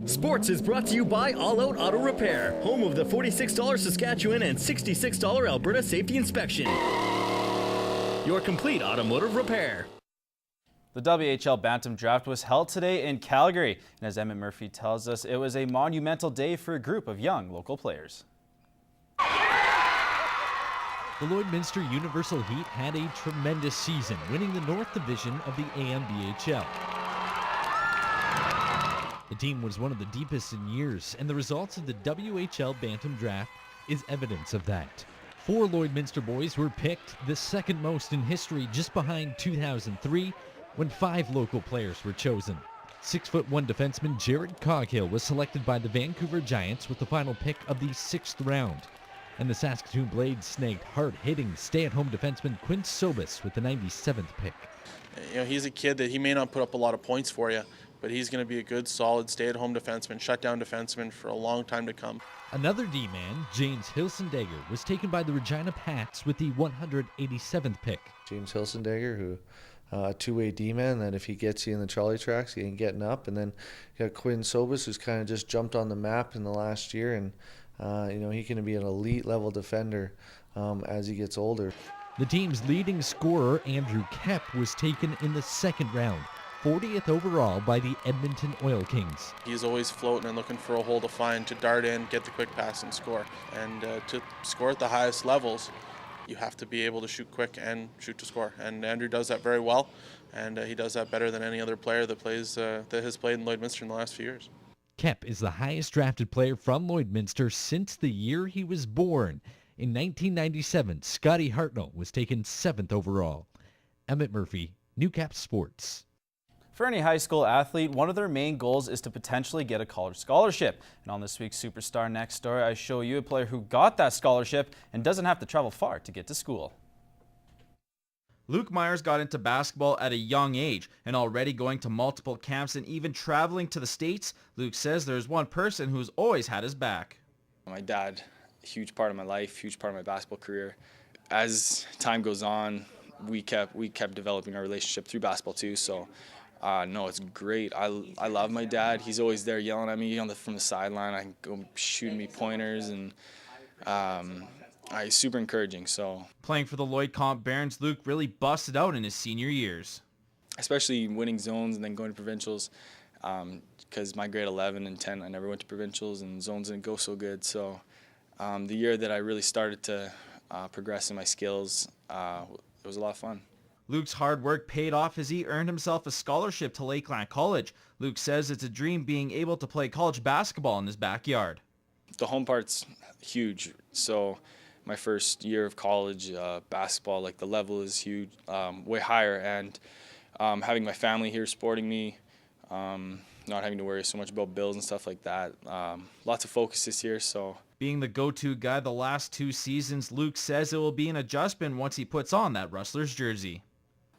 Sports is brought to you by All Out Auto Repair, home of the $46 Saskatchewan and $66 Alberta Safety Inspection. Your complete automotive repair. The WHL Bantam Draft was held today in Calgary, and as Emmett Murphy tells us, it was a monumental day for a group of young local players. The Lloydminster Universal Heat had a tremendous season, winning the North Division of the AMBHL. The team was one of the deepest in years, and the results of the WHL Bantam Draft is evidence of that. 4 Lloydminster boys were picked, the second most in history, just behind 2003, when 5 local players were chosen. 6'1" defenseman Jared Coghill was selected by the Vancouver Giants with the final pick of the 6th round. And the Saskatoon Blades snagged hard-hitting, stay-at-home defenseman Quinn Sobis with the 97th pick. You know, he's a kid that he may not put up a lot of points for you, but he's going to be a good, solid, stay-at-home defenseman, shutdown defenseman for a long time to come. Another D-man, James Hilsendegger, was taken by the Regina Pats with the 187th pick. James Hilsendegger, who two-way D-man, that if he gets you in the trolley tracks, he ain't getting up. And then you got Quinn Sobis, who's kind of just jumped on the map in the last year, and you know, he's going to be an elite-level defender as he gets older. The team's leading scorer, Andrew Kep, was taken in the 2nd round, 40th overall by the Edmonton Oil Kings. He's always floating and looking for a hole to find, to dart in, get the quick pass and score. And to score at the highest levels, you have to be able to shoot quick and shoot to score. And Andrew does that very well, and he does that better than any other player that has played in Lloydminster in the last few years. Kep is the highest drafted player from Lloydminster since the year he was born. In 1997, Scotty Hartnell was taken 7th overall. Emmett Murphy, Newcap Sports. For any high school athlete, one of their main goals is to potentially get a college scholarship. And on this week's Superstar Next Door, I show you a player who got that scholarship and doesn't have to travel far to get to school. Luke Muyers got into basketball at a young age and already going to multiple camps and even traveling to the States. Luke says there's one person who's always had his back. My dad, a huge part of my life, huge part of my basketball career. As time goes on, we kept developing our relationship through basketball too. So no, it's great. I love my dad. He's always there yelling at me from the sideline. I can go shooting me pointers, and he's super encouraging. So playing for the Lloyd Comp Barons, Luke really busted out in his senior years. Especially winning zones and then going to provincials, because my grade 11 and 10, I never went to provincials, and zones didn't go so good. So the year that I really started to progress in my skills, it was a lot of fun. Luke's hard work paid off as he earned himself a scholarship to Lakeland College. Luke says it's a dream being able to play college basketball in his backyard. The home part's huge. So my first year of college basketball, like the level is huge, way higher. And having my family here supporting me, not having to worry so much about bills and stuff like that. Lots of focus this year. So being the go-to guy the last 2 seasons, Luke says it will be an adjustment once he puts on that Rustlers jersey.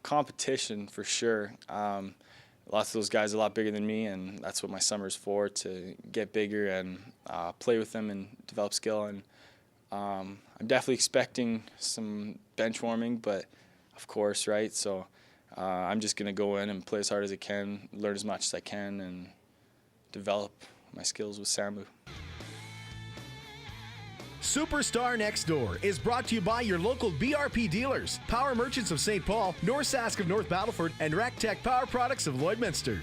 Competition for sure. Lots of those guys are a lot bigger than me, and that's what my summer's for, to get bigger and play with them and develop skill. And I'm definitely expecting some bench warming, but of course, right? So I'm just going to go in and play as hard as I can, learn as much as I can, and develop my skills with Samu. Superstar Next Door is brought to you by your local BRP dealers, Power Merchants of St. Paul, North Sask of North Battleford, and RacTech Power Products of Lloydminster.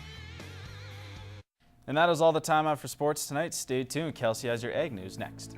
And that is all the time I have for sports tonight. Stay tuned. Kelsey has your Ag News next.